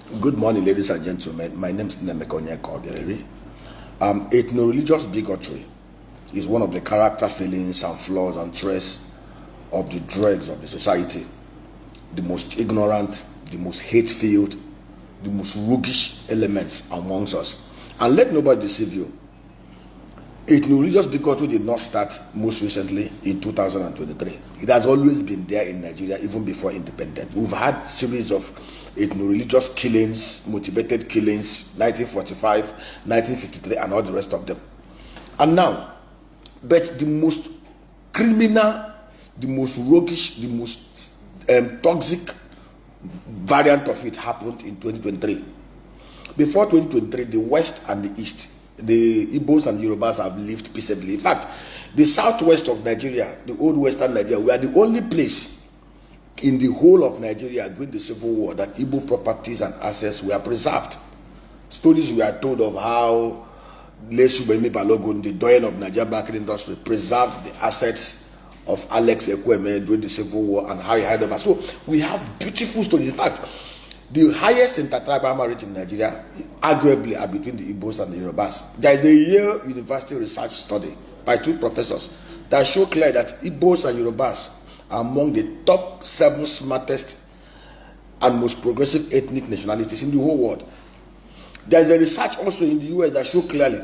Good morning, ladies and gentlemen. My name is Nemekonya Kogereri. Ethnoreligious bigotry is one of the character failings and flaws and traits of the dregs of the society. The most ignorant, the most hate-filled, the most roguish elements amongst us. And let nobody deceive you. Ethnoreligious bigotry did not start most recently in 2023. It has always been there in Nigeria even before independence. We've had series of ethnoreligious killings, motivated killings, 1945, 1953, and all the rest of them. And now, but the most criminal, the most roguish, the most toxic variant of it happened in 2023. Before 2023, the West and the East, the Igbos and Yorubas have lived peaceably. In fact, the southwest of Nigeria, the old western Nigeria, we are the only place in the whole of Nigeria during the Civil War that Igbo properties and assets were preserved. Stories were told of how Lesubemi Balogun, the doyen of Nigerian banking industry, preserved the assets of Alex Ekweme during the Civil War and how he had over. So we have beautiful stories. In fact, the highest intertribal marriage in Nigeria, arguably, are between the Igbos and the Yorubas. There is a Yale University research study by two professors that show clearly that Igbos and Yorubas are among the top 7 smartest and most progressive ethnic nationalities in the whole world. There is a research also in the US that show clearly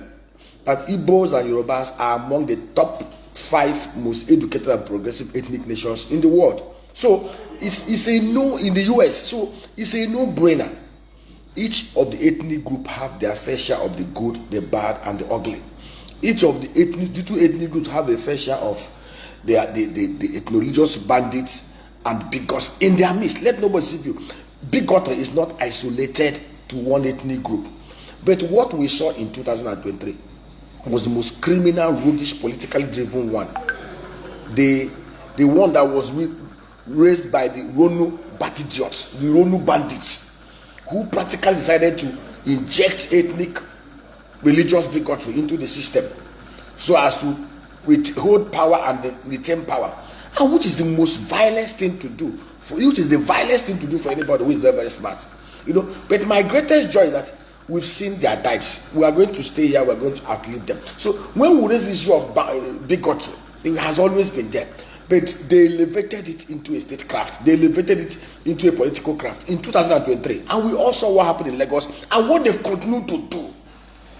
that Igbos and Yorubas are among the top 5 most educated and progressive ethnic nations in the world. So it's a no in the US. So it's a no-brainer. Each of the ethnic group have their fair share of the good, the bad, and the ugly. Each of the two ethnic groups have a fair share of the ethnoreligious bandits and bigots in their midst. Let nobody deceive you. Bigotry is not isolated to one ethnic group. But what we saw in 2023 was the most criminal, roguish, politically driven one. The one that was raised by the Ronu Batidiots, the Ronu bandits, who practically decided to inject ethnic religious bigotry into the system so as to withhold power and retain power. And which is the most violent thing to do, which is the vilest thing to do for anybody who is very, very smart. But my greatest joy is that we've seen their types. We are going to stay here, we are going to outlive them. So when we raise this issue of bigotry, it has always been there. But they elevated it into a statecraft. They elevated it into a political craft in 2023. And we all saw what happened in Lagos and what they've continued to do.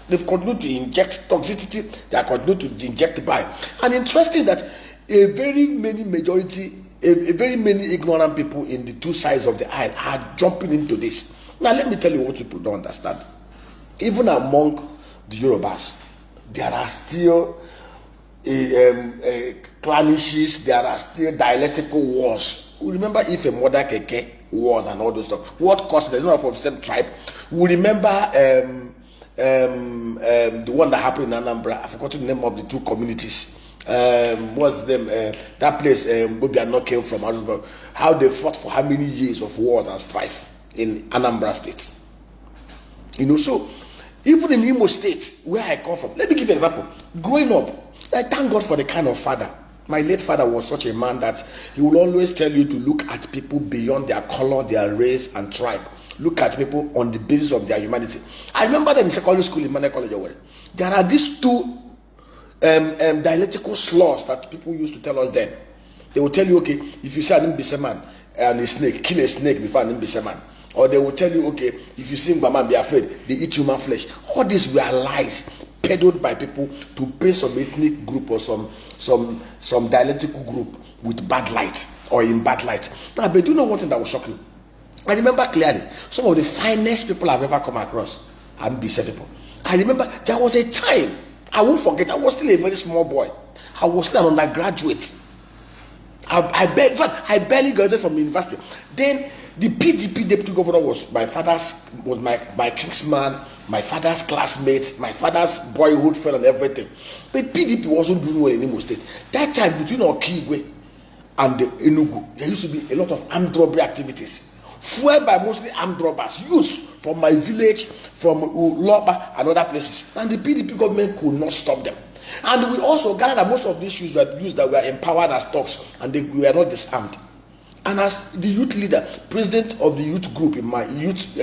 They've continued to inject toxicity. They are continued to inject bias. And interesting that a very many ignorant people in the two sides of the aisle are jumping into this. Now let me tell you what people don't understand. Even among the Yorubas, there are still clannishes, there are still dialectical wars. We remember if a mother keke wars and all those stuff. What caused it? They're not from the same tribe. We remember the one that happened in Anambra. I forgot the name of the two communities. What's them? That place Bobiano came from. How they fought for how many years of wars and strife in Anambra State. So even in Imo State, where I come from, let me give you an example. Growing up, I thank God for the kind of father. My late father was such a man that he will always tell you to look at people beyond their color, their race, and tribe. Look at people on the basis of their humanity. I remember them in secondary school in Mane College. There are these two dialectical slurs that people used to tell us then. They will tell you, okay, if you see an Mbise man and a snake, kill a snake before an Mbise man. Or they will tell you, okay, if you see Mbama, be afraid, they eat human flesh. All these were lies peddled by people to paint some ethnic group or some dialectical group with bad light or in bad light. Now, but do you know one thing that will shock you? I remember clearly some of the finest people I've ever come across are Mbise people. I remember there was a time, I won't forget, I was still a very small boy. I was still an undergraduate. I barely graduated from university. Then the PDP deputy governor was my kinsman, my father's classmate, my father's boyhood friend and everything. But PDP wasn't doing well in Imo State. That time between Okigwe and Enugu, there used to be a lot of armed robbery activities, fueled by mostly armed robbers, youths from my village, from Uloba and other places. And the PDP government could not stop them. And we also gathered that most of these youths were empowered as thugs and they were not disarmed. And as the youth leader, president of the youth group in my youth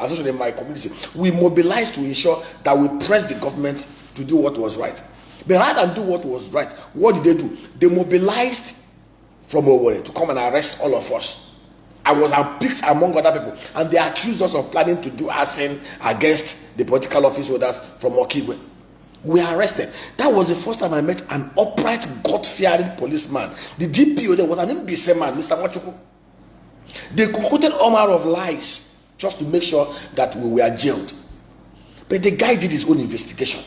especially in my community, we mobilized to ensure that we pressed the government to do what was right. But rather than do what was right, what did they do? They mobilized from Owerri to come and arrest all of us. I was picked among other people, and they accused us of planning to do arson against the political office holders from Okigwe. We are arrested. That was the first time I met an upright, God-fearing policeman. The DPO there was an MBC man, Mr. Machuku. They concocted all manner of lies just to make sure that we were jailed. But the guy did his own investigation,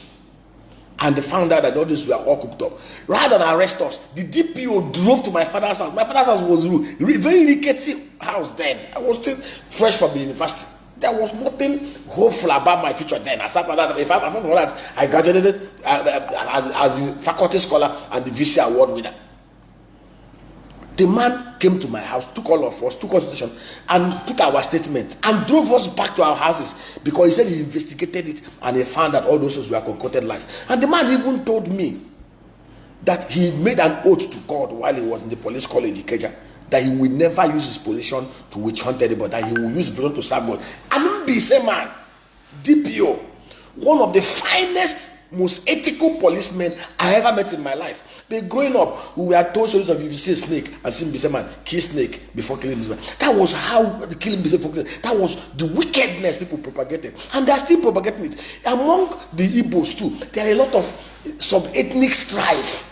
and they found out that all this were all cooked up. Rather than arrest us, the DPO drove to my father's house. My father's house was a very rickety house then. I was still fresh from the university. There was nothing hopeful about my future then. Aside from that, if I graduated as a faculty scholar and the VC award winner. The man came to my house, took all of us, took our station, and took our statements and drove us back to our houses because he said he investigated it and he found that all those were concocted lies. And the man even told me that he made an oath to God while he was in the police college in Ikeja that he will never use his position to witch hunt anybody, that he will use his position to serve God. And be same man, DPO, one of the finest, most ethical policemen I ever met in my life. But growing up, we were told stories of, if you see a snake and see Mbise man, kill snake before killing Mbise man. That was how the killing Mbise before killing. That was the wickedness people propagated. And they are still propagating it. Among the Igbos too, there are a lot of sub-ethnic strife.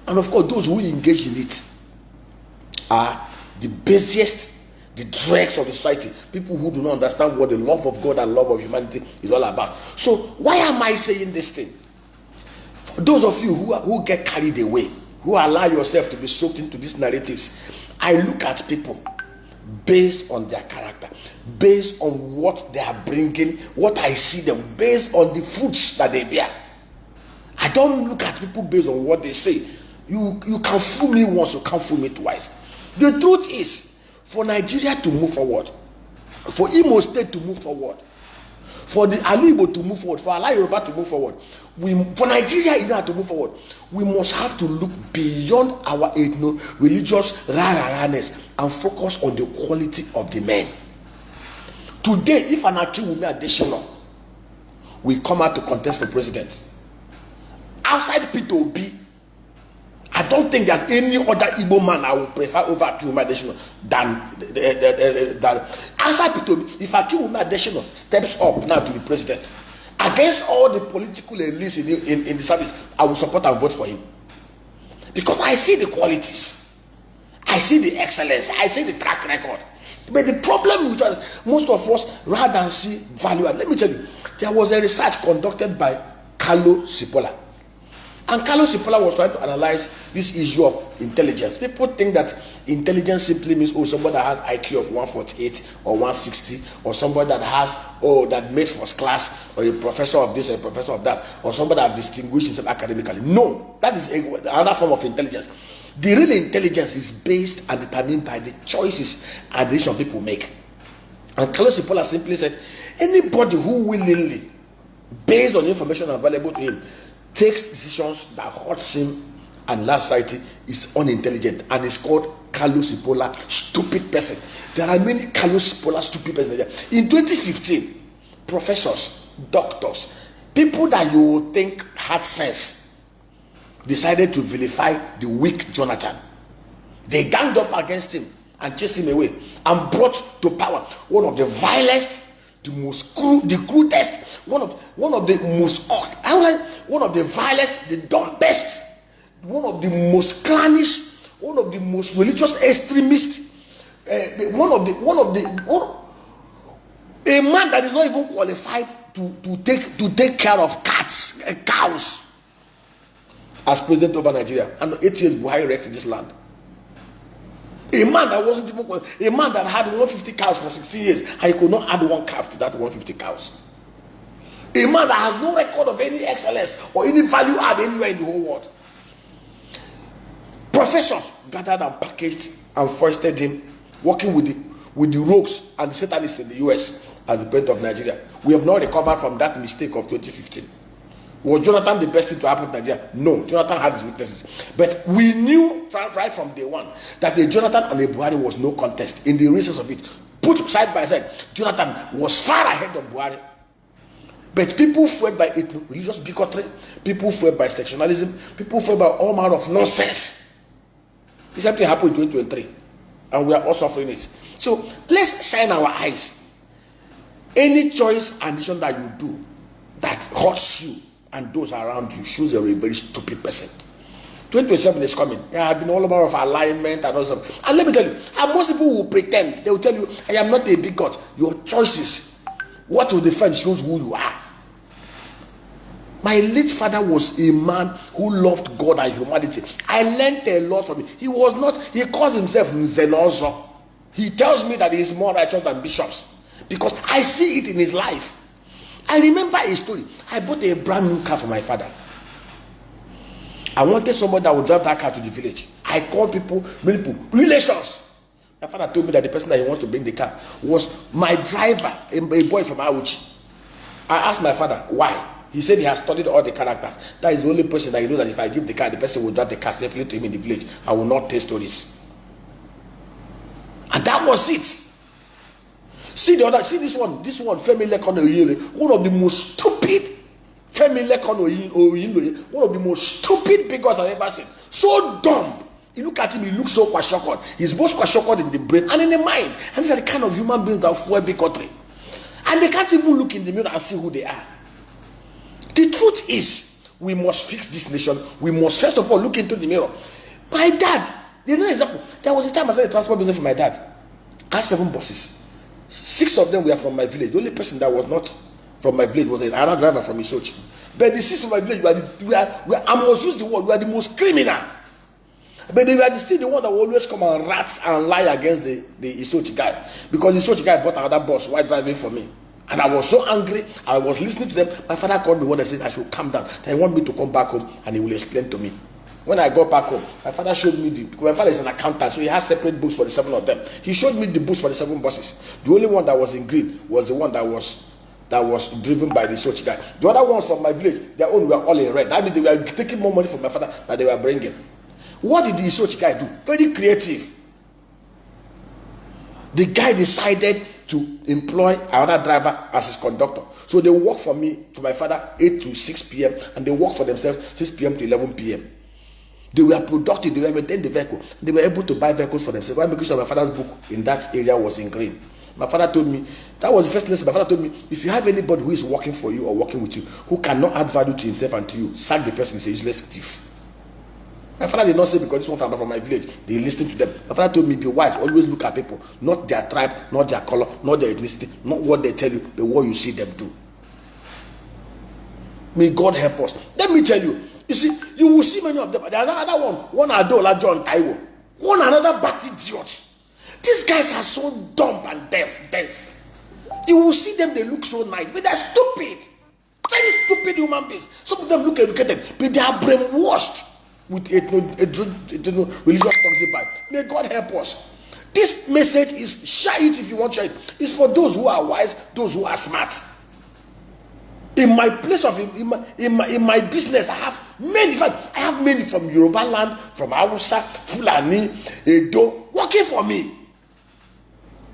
And of course, those who engage in it are the basiest, the dregs of the society, people who do not understand what the love of God and love of humanity is all about. So why am I saying this thing? For those of you who get carried away, who allow yourself to be soaked into these narratives, I look at people based on their character, based on what they are bringing, what I see them, based on the fruits that they bear. I don't look at people based on what they say. You can fool me once, you can't fool me twice. The truth is, for Nigeria to move forward, for Imo State to move forward, for the Alu Igbo to move forward, for Ala Yoruba to move forward, for Nigeria to move forward, we must have to look beyond our ethno-religious rah-rah-ness and focus on the quality of the men. Today, if an Akinwumi Adesina will come out to contest for president, outside P2B, I don't think there's any other Igbo man I would prefer over Akinwumi Adesina than outside P2B. If Akinwumi Adesina steps up now to be president, against all the political elites in the service, I will support and vote for him. Because I see the qualities, I see the excellence, I see the track record. But the problem with most of us, rather than see value, and let me tell you, there was a research conducted by Carlo Cipolla. And Carlos Cipolla was trying to analyze this issue of intelligence. People think that intelligence simply means, somebody that has IQ of 148 or 160, or somebody that has, that made first class, or a professor of this or a professor of that, or somebody that distinguished himself academically. No, that is another form of intelligence. The real intelligence is based and determined by the choices and decisions people make. And Carlos Cipolla simply said, anybody who willingly, based on information available to him, takes decisions that hurts him and large society is unintelligent, and is called Carlos Cipolla stupid person. There are many Carlos Cipolla stupid persons. In 2015, professors, doctors, people that you would think had sense, decided to vilify the weak Jonathan. They ganged up against him and chased him away and brought to power one of the vilest, the most the crudest, one of the most, one of the vilest, the dumbest, one of the most clannish, one of the most religious extremists, a man that is not even qualified to take care of cows as president of Nigeria. And 8 years Buhari wrecked this land. A man that wasn't even, a man that had 150 cows for 16 years, and he could not add one calf to that 150 cows. A man that has no record of any excellence or any value add anywhere in the whole world. Professors gathered and packaged and foisted him, working with the rogues and the Satanists in the US as the president of Nigeria. We have not recovered from that mistake of 2015. Was Jonathan the best thing to happen to Nigeria? No, Jonathan had his weaknesses. But we knew right from day one that the Jonathan and the Buhari was no contest. In the reasons of it, Put side by side, Jonathan was far ahead of Buhari. But people fueled by ethno-religious bigotry, people fueled by sectionalism, people fueled by all manner of nonsense. The same thing happened in 2023, and we are all suffering it. So let's shine our eyes. Any choice and decision that you do that hurts you and those around you shows you're a very stupid person. 2027 is coming. There have been all manner of alignment and all stuff. And let me tell you, and most people will pretend, they will tell you, I am not a bigot. Your choices, what you defend shows who you are. My late father was a man who loved God and humanity. I learned a lot from him. He calls himself Zenozo. He tells me that he is more righteous than bishops because I see it in his life. I remember a story. I bought a brand new car for my father. I wanted somebody that would drive that car to the village. I called people, many people, relations. My father told me that the person that he wants to bring the car was my driver, a boy from Awuchi. I asked my father, why? He said he has studied all the characters. That is the only person that he knows that if I give the car, the person will drive the car safely to him in the village. I will not tell stories. And that was it. See this one, Femi Lekon Oyinloye, one of the most stupid Femi Lekon Oyinloye, one of the most stupid bigots I've ever seen. So dumb. You look at him, he looks so kwashokod. He's both kwashokod in the brain and in the mind. And these are the kind of human beings that fuel bigotry. And they can't even look in the mirror and see who they are. The truth is, we must fix this nation. We must first of all look into the mirror. My dad, you know example. There was a time I started a transport business for my dad. I had 7 buses. 6 of them were from my village. The only person that was not from my village was another driver from Isochi. But the 6 from my village I must use the word, we are the most criminal. But they were still the one that will always come and rat and lie against the Isochi guy. Because the Isochi guy bought another bus while driving for me. And I was so angry, I was listening to them. My father called me one and said I should calm down. That he want me to come back home and he will explain to me. When I got back home, my father showed me my father is an accountant, so he has separate books for the 7 of them. He showed me the books for the 7 buses. The only one that was in green was the one that was driven by the Isochi guy. The other ones from my village, their own were all in red. That means they were taking more money from my father than they were bringing. What did the Isochi guy do? Very creative. The guy decided to employ another driver as his conductor. So they work for me, to my father, 8 to 6 p.m. and they work for themselves 6 p.m. to 11 p.m. They were productive, they were maintaining the vehicle. They were able to buy vehicles for themselves. Why? Because my father's book in that area was in green. My father told me, that was the first lesson. My father told me, if you have anybody who is working for you or working with you, who cannot add value to himself and to you, sack the person. He's a useless thief. My father did not say because this one came from my village. They listened to them. My father told me, be wise, always look at people, not their tribe, not their color, not their ethnicity, not what they tell you, but what you see them do. May God help us. Let me tell you, you see, you will see many of them. There's another one Adola John Taiwo, one another bad idiot. These guys are so dumb and dense. You will see them, they look so nice, but they're stupid. Very stupid human beings. Some of them look educated, but they are brainwashed with religious toxic vibe. May God help us. This message is, share it if you want to share it. It's for those who are wise, those who are smart. In my place of in my business, I have many. In fact, I have many from Yoruba land, from Hausa, Fulani, Edo, working for me.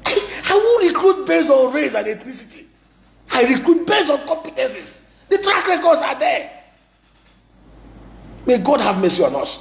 I won't recruit based on race and ethnicity. I recruit based on competencies. The track records are there. May God have mercy on us.